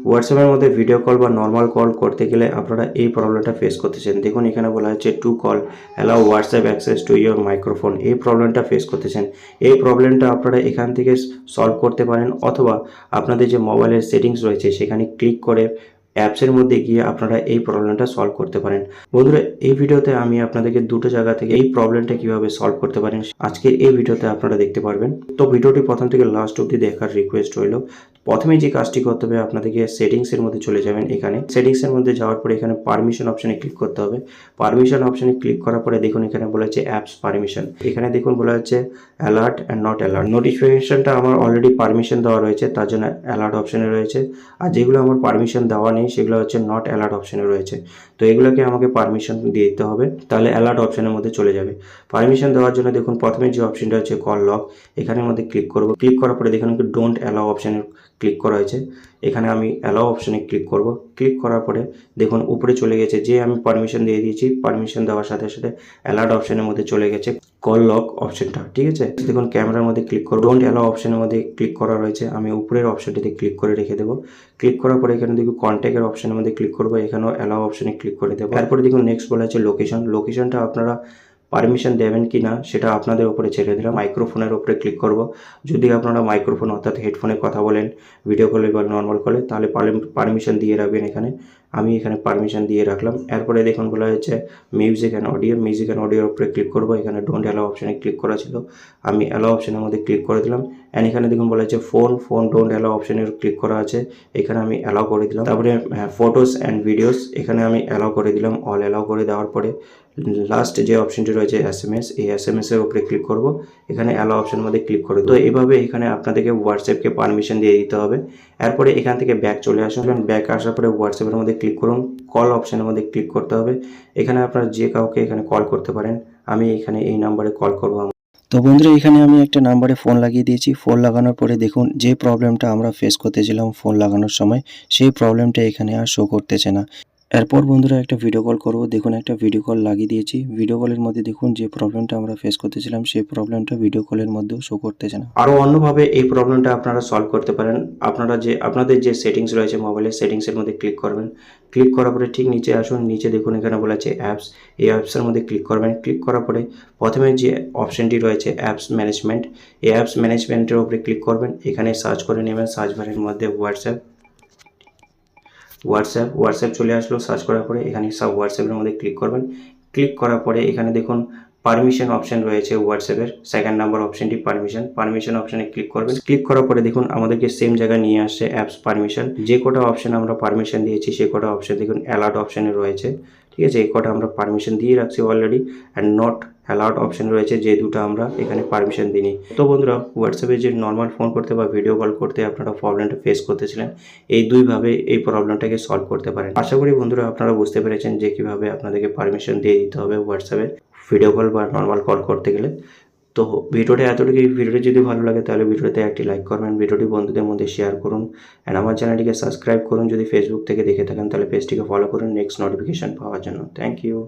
হোয়াটসঅ্যাপের মধ্যে video call বা নর্মাল কল করতে গেলে আপনারা এই প্রবলেমটা ফেস করতেছেন। দেখুন এখানে বলা হচ্ছে to call allow WhatsApp access to your microphone, এই প্রবলেমটা ফেস করতেছেন। এই প্রবলেমটা আপনারা এখান থেকে সলভ করতে পারেন, অথবা আপনাদের যে মোবাইলের সেটিংস রয়েছে সেখানে ক্লিক করে অ্যাপসের মধ্যে গিয়ে আপনারা এই প্রবলেমটা সলভ করতে পারেন। বন্ধুরা, এই ভিডিওতে আমি আপনাদেরকে দুটো জায়গা থেকে এই প্রবলেমটা কিভাবে সলভ করতে পারেন আজকের এই ভিডিওতে আপনারা দেখতে পারবেন। তো ভিডিওটি প্রথম থেকে লাস্ট অবধি দেখার রিকোয়েস্ট রইল। প্রথমে যে কাজটি করতে হবে, আপনাদেরকে সেটিংসের মধ্যে চলে যাবেন। এখানে সেটিংসের মধ্যে যাওয়ার পরে এখানে পারমিশন অপশনে ক্লিক করতে হবে। পারমিশন অপশনে ক্লিক করার পরে দেখুন এখানে বলা হচ্ছে অ্যাপস পারমিশন। এখানে দেখুন বলা হচ্ছে অ্যালার্ট অ্যান্ড নট অ্যালার্ট। নোটিফিকেশনটা আমার অলরেডি পারমিশন দেওয়া রয়েছে, তার জন্য অ্যালার্ট অপশনে রয়েছে। আর যেগুলো আমার পারমিশন দেওয়া নেই সেগুলো হচ্ছে নট অ্যালার্ট অপশনে রয়েছে। তো এগুলোকে আমাকে পারমিশন দিয়ে দিতে হবে, তাহলে অ্যালার্ট অপশনের মধ্যে চলে যাবে। পারমিশন দেওয়ার জন্য দেখুন প্রথমে যে অপশনটা হচ্ছে কল লক, এখানের মধ্যে ক্লিক করব। ক্লিক করার পরে দেখুন ডোন্ট অ্যালাউ অপশনে ক্লিক করা হয়েছে। এখানে আমি অ্যালাউ অপশনে ক্লিক করব। ক্লিক করার পরে দেখুন উপরে চলে গেছে, যে আমি পারমিশন দিয়ে দিয়েছি, পারমিশন দেওয়ার সাথে সাথে অ্যালার্ট অপশনের মধ্যে চলে গেছে কল লক অপশনটা। ঠিক আছে, দেখুন ক্যামেরার মধ্যে ক্লিক করব। ডোন্ট অ্যালাউ অপশনের মধ্যে ক্লিক করা রয়েছে, আমি উপরের অপশনটিতে ক্লিক করে রেখে দেবো। ক্লিক করার পরে এখানে দেখুন কন্ট্যাক্টের অপশনের মধ্যে ক্লিক করবো, এখানেও অ্যালাউ অপশনে ক্লিক করে দেবো। তারপরে দেখুন নেক্সট বলা আছে লোকেশন। লোকেশনটা আপনারা পারমিশন দেবেন কি না সেটা আপনাদের উপরে ছেড়ে দিলাম। মাইক্রোফোনের উপরে ক্লিক করব। যদি আপনারা মাইক্রোফোন অর্থাৎ হেডফোনে কথা বলেন ভিডিও কলে বা নর্মাল কলে, তাহলে পারমিশন দিয়ে রাখবেন। আমি এখানে পারমিশন দিয়ে রাখলাম। এরপরে দেখুন বলা হচ্ছে music and audio. Music and অডিওর উপরে ক্লিক করব। এখানে ডোন্ট অ্যালাউ অপশনে ক্লিক করা ছিল, আমি অ্যালাউ অপশনের মধ্যে ক্লিক করে দিলাম। অ্যান্ড এখানে দেখুন বলা হচ্ছে ফোন ডোন্ট অ্যালাউ অপশনের ক্লিক করা আছে, এখানে আমি অ্যালাউ করে দিলাম। তারপরে ফটোস অ্যান্ড ভিডিওস, এখানে আমি অ্যালাউ করে দিলাম। অল অ্যালাউ করে দেওয়ার পরে লাস্ট যে অপশনটি রয়েছে এসএমএস, এই এসএমএসের উপরে ক্লিক করব। এখানে অ্যালাউ অপশনের মধ্যে ক্লিক করে দেবো। তো এভাবে এখানে আপনাদেরকে হোয়াটসঅ্যাপকে পারমিশন দিয়ে দিতে হবে। এরপরে এখান থেকে ব্যাক চলে আসবেন। ব্যাক আসার পরে হোয়াটসঅ্যাপের মধ্যে ক্লিক করুন, কল অপশনের মধ্যে ক্লিক করতে হবে। এখানে আপনারা যে কাউকে এখানে কল করতে পারেন। আমি এখানে এই নাম্বারে কল করব। তো বন্ধুরা, এখানে আমি একটা নাম্বারে ফোন লাগিয়ে দিয়েছি। ফোন লাগানোর পরে দেখুন যে প্রবলেমটা আমরা ফেস করতেছিলাম ফোন লাগানোর সময়, সেই প্রবলেমটা এখানে আর শো করতেছে না। এরপর বন্ধুরা একটা ভিডিও কল করব। দেখুন একটা ভিডিও কল লাগিয়ে দিয়েছি। ভিডিও কলের মধ্যে দেখুন যে প্রবলেমটা আমরা ফেস করতেছিলাম সেই প্রবলেমটা ভিডিও কলের মধ্যেও শো করতেছে না। আরও অন্যভাবে এই প্রবলেমটা আপনারা সলভ করতে পারেন। আপনাদের যে সেটিংস রয়েছে মোবাইলের সেটিংসের মধ্যে ক্লিক করবেন। ক্লিক করার পরে ঠিক নিচে আসুন। নিচে দেখুন এখানে বলা আছে অ্যাপস, এই অ্যাপসের মধ্যে ক্লিক করবেন। ক্লিক করার পরে প্রথমে যে অপশনটি রয়েছে অ্যাপস ম্যানেজমেন্ট, এই অ্যাপস ম্যানেজমেন্টের উপরে ক্লিক করবেন। এখানে সার্চ করে নেবেন, সার্চ বারের মধ্যে হোয়াটসঅ্যাপ চলে আসলো। সার্চ করার পরে এখানে সব হোয়াটসঅ্যাপের মধ্যে ক্লিক করবেন। ক্লিক করার পরে এখানে দেখুন পারমিশন অপশন রয়েছে হোয়াটসঅ্যাপের, সেকেন্ড নাম্বার অপশনটি পারমিশন অপশনে ক্লিক করবেন। ক্লিক করার পরে দেখুন আমাদেরকে সেম জায়গায় নিয়ে আসছে অ্যাপস পারমিশন। যে কটা অপশন আমরা পারমিশন দিয়েছি সে কটা অপশন দেখুন অ্যালার্ট অপশনে রয়েছে। ঠিক আছে, এই কটা আমরা পারমিশন দিয়ে রাখছি already. And not alert option রয়েছে, যে দুটো আমরা এখানে পারমিশন দিইনি। তো বন্ধুরা, হোয়াটসঅ্যাপে যে নর্মাল ফোন করতে বা ভিডিও কল করতে আপনারা প্রবলেমটা ফেস করতেছিলেন, এই দুইভাবে এই প্রবলেমটাকে সলভ করতে পারেন। আশা করি বন্ধুরা আপনারা বুঝতে পেরেছেন যে কীভাবে আপনাদেরকে পারমিশন দিয়ে দিতে হবে হোয়াটসঅ্যাপে ভিডিও কল বা নর্মাল কল করতে গেলে। তো ভিডিওটা এতটুকুই। ভিডিওটি যদি ভালো লাগে তাহলে ভিডিওতে একটি লাইক করবেন, ভিডিওটি বন্ধুদের মধ্যে শেয়ার করুন। অ্যান্ড আমার চ্যানেলটিকে সাবস্ক্রাইব করুন। যদি ফেসবুক থেকে দেখে থাকেন তাহলে পেজটিকে ফলো করুন নেক্সট নোটিফিকেশন পাওয়ার জন্য। Thank you.